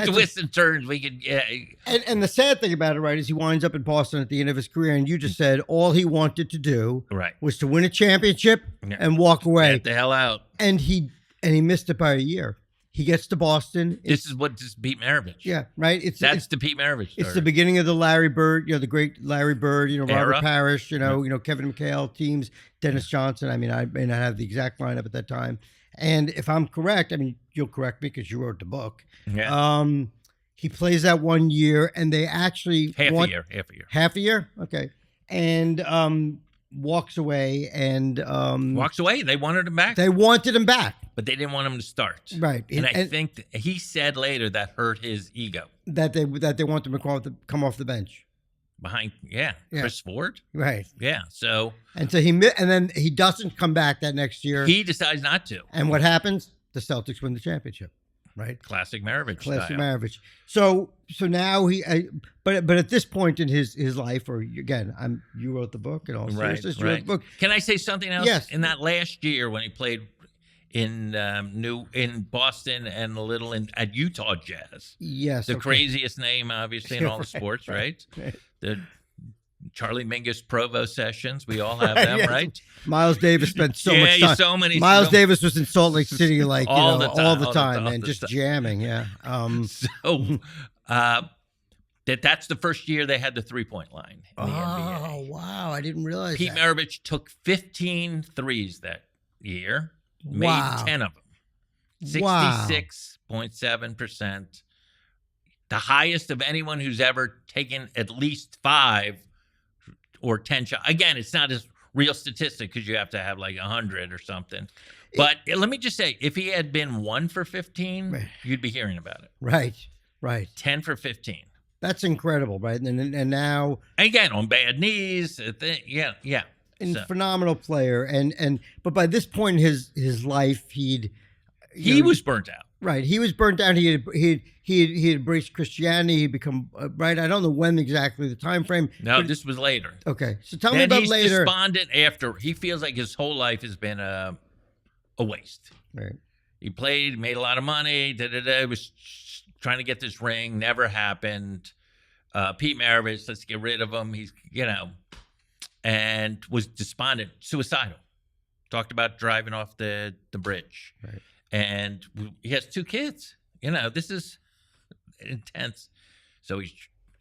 twists and turns we could. And the sad thing about it, is he winds up in Boston at the end of his career, and you just said all he wanted to do was to win a championship and walk away. Get the hell out. And he missed it by a year. He gets to Boston. This is Pete Maravich. Yeah, right. That's the Pete Maravich story. It's the beginning of the Larry Bird, the great Larry Bird, Robert Parrish, Kevin McHale teams, Dennis Johnson. I mean, I may not have the exact lineup at that time. And if I'm correct, I mean, you'll correct me because you wrote the book. Yeah. He plays that 1 year, and they actually half a year. Okay. And walks away and They wanted him back. They wanted him back. But they didn't want him to start. Right. And I think he said later that hurt his ego. That they want him to come off the bench. Behind, Chris Ford. Right. Yeah. So. And then he doesn't come back that next year. He decides not to. And what happens? The Celtics win the championship. Right. Classic Maravich. Maravich. So now but at this point in his life, or again, you wrote the book and all seriousness, you wrote the book. Can I say something else? Yes. In that last year when he played in Boston and a little at Utah Jazz. Yes. The craziest name, obviously, in all the sports, right? The Charlie Mingus Provo sessions. We all have them, right? Miles Davis spent so much time. Davis was in Salt Lake City all the time, and just jamming. Yeah. That's the first year they had the 3-point line in the NBA. Oh, wow. I didn't realize Pete Maravich took 15 threes that year, made 10 of them. 66.7%. The highest of anyone who's ever taken at least 5 or 10 shots. Again, it's not a real statistic because you have to have like 100 or something. But let me just say, if he had been 1 for 15, you'd be hearing about it. Right. 10 for 15. That's incredible, right? And now again on bad knees, phenomenal player. But by this point in his life, he was burnt out. Right, he was burnt out. He had embraced Christianity. He'd become right. I don't know when exactly the time frame. No, this was later. Okay, so tell me about later. He's despondent after. He feels like his whole life has been a waste. Right. He played, made a lot of money. Was trying to get this ring, never happened. Pete Maravich, let's get rid of him. He's and was despondent, suicidal. Talked about driving off the bridge. Right. And he has 2 kids. This is intense. So he's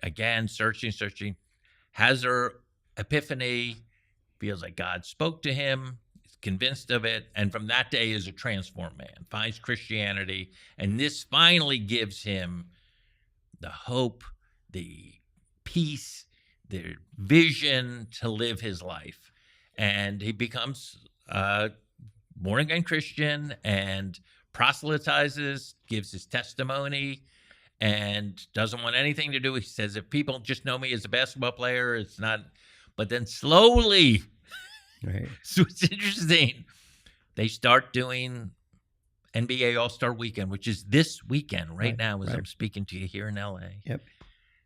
again, searching, has her epiphany, feels like God spoke to him, is convinced of it, and from that day is a transformed man, finds Christianity, and this finally gives him the hope, the peace, the vision to live his life. And he becomes a born-again Christian and proselytizes, gives his testimony, and doesn't want anything to do. He says, if people just know me as a basketball player, it's not. But then slowly, right. So it's interesting, they start doing NBA All-Star Weekend, which is this weekend right now as I'm speaking to you here in LA. Yep.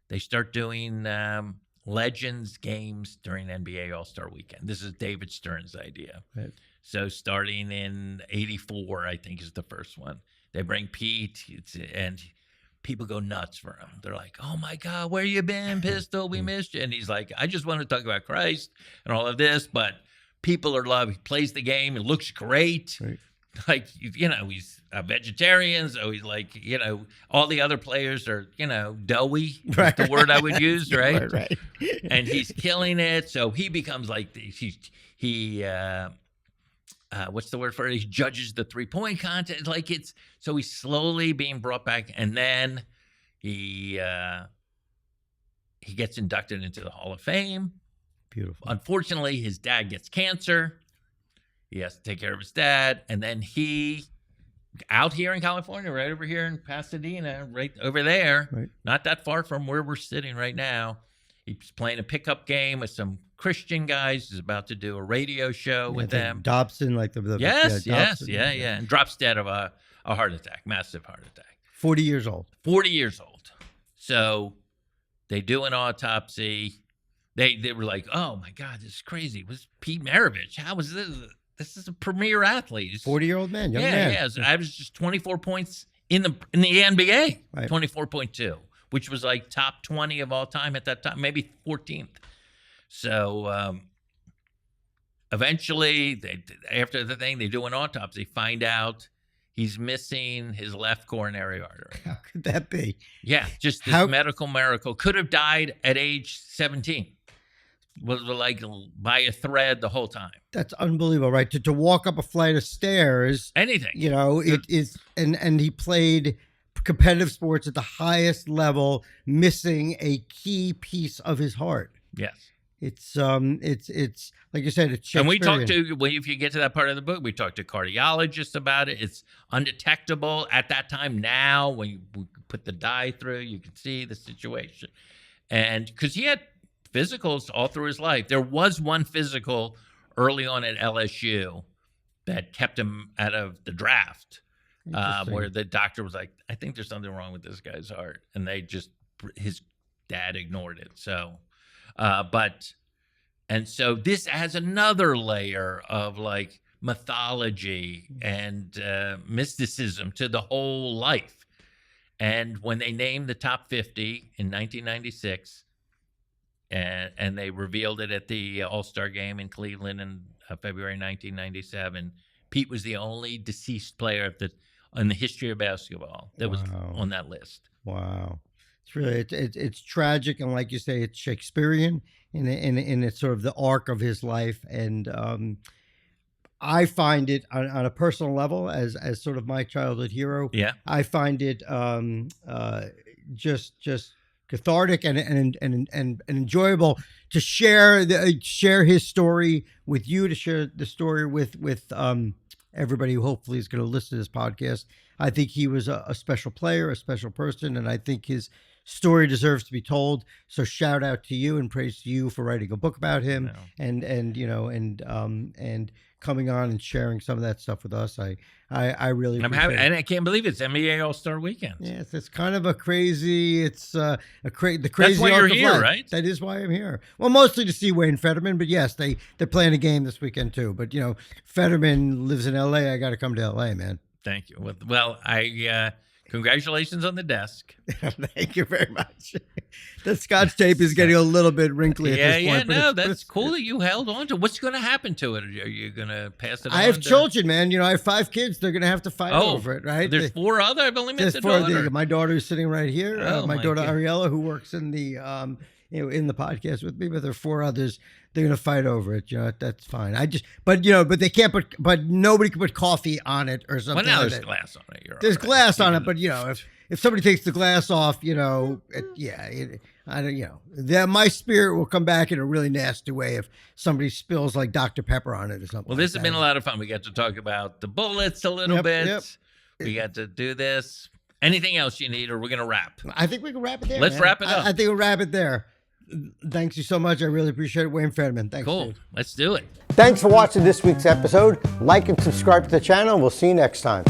They start doing Legends games during NBA All-Star Weekend. This is David Stern's idea. Right. So starting in '84, I think, is the first one. They bring Pete, and people go nuts for him. They're like, oh, my God, where you been, Pistol? We missed you. And he's like, I just want to talk about Christ and all of this, but people are loving. He plays the game. It looks great. Right. Like, he's a vegetarian, so he's like, all the other players are, doughy, right. That's the word I would use, right? Right. And he's killing it, so he becomes like, what's the word for it? He judges the three-point contest. Like, so he's slowly being brought back, and then he gets inducted into the Hall of Fame. Beautiful. Unfortunately, his dad gets cancer. He has to take care of his dad. And then he, out here in California, right over here in Pasadena, right over there, right. Not that far from where we're sitting right now, he's playing a pickup game with some Christian guys. He's about to do a radio show with them. Dobson, like the yes, Dobson, yeah, and drops dead of a heart attack, massive heart attack. 40 years old. 40 years old. So they do an autopsy. They were like, oh my God, this is crazy. It was Pete Maravich. How was this? This is a premier athlete. 40-year-old man, young man. Yeah, I was just 24 points in the NBA, right. 24.2, which was like top 20 of all time at that time, maybe 14th. So eventually, after the thing, they do an autopsy, find out he's missing his left coronary artery. How could that be? Yeah, just this medical miracle. Could have died at age 17. Was like by a thread the whole time. That's unbelievable, right? To walk up a flight of stairs, anything. It is, and he played competitive sports at the highest level, missing a key piece of his heart. Yes. It's like you said, it's Shakespearean. And we talked if you get to that part of the book, we talked to cardiologists about it. It's undetectable at that time. Now, when you put the dye through, you can see the situation. And because he had physicals all through his life. There was one physical early on at LSU that kept him out of the draft, where the doctor was like, I think there's something wrong with this guy's heart. And his dad ignored it. So, so this adds another layer of like mythology and mysticism to the whole life. And when they named the top 50 in 1996, and they revealed it at the All-Star game in Cleveland in February 1997. Pete was the only deceased player in the history of basketball that was on that list. Wow, it's really it's tragic, and like you say, it's Shakespearean in it's sort of the arc of his life. And I find it on a personal level as sort of my childhood hero. Yeah, I find it just cathartic and enjoyable to share his story with you, to share the story with everybody who hopefully is going to listen to this podcast. I think he was a special player, a special person, and I think his story deserves to be told. So shout out to you and praise to you for writing a book about him and coming on and sharing some of that stuff with us. I really appreciate it. And I can't believe it's NBA All-Star Weekend. Yes, it's kind of a crazy. It's the crazy. That's why you're here, right? That is why I'm here. Well, mostly to see Wayne Federman, but yes, they're playing a game this weekend too. But Federman lives in LA. I got to come to LA, man. Thank you. Well, I Congratulations on the desk. Thank you very much. The Scotch tape is getting a little bit wrinkly at this point. Yeah, that's cool that you held on to it. What's going to happen to it? Are you going to pass it on? I have children, man. You know, I have 5 kids. They're going to have to fight over it, right? There's 4 other? I've only met the daughter. My daughter is sitting right here. My daughter, God. Ariella, who works in the in the podcast with me, but there are 4 others. They're going to fight over it. You know, that's fine. But they can't but nobody can put coffee on it or something. Well, now like there's that. glass on it. There's glass on it, but if somebody takes the glass off, I don't, my spirit will come back in a really nasty way if somebody spills like Dr. Pepper on it or something. Well, this has been a lot of fun. We got to talk about the bullets a little bit. Yep. We got to do this. Anything else you need, or we're going to wrap? I think we can wrap it there. Let's wrap it up. I think we'll wrap it there. Thanks you so much. I really appreciate it, Wayne Federman. Thanks. Cool. Dude. Let's do it. Thanks for watching this week's episode. Like and subscribe to the channel. We'll see you next time.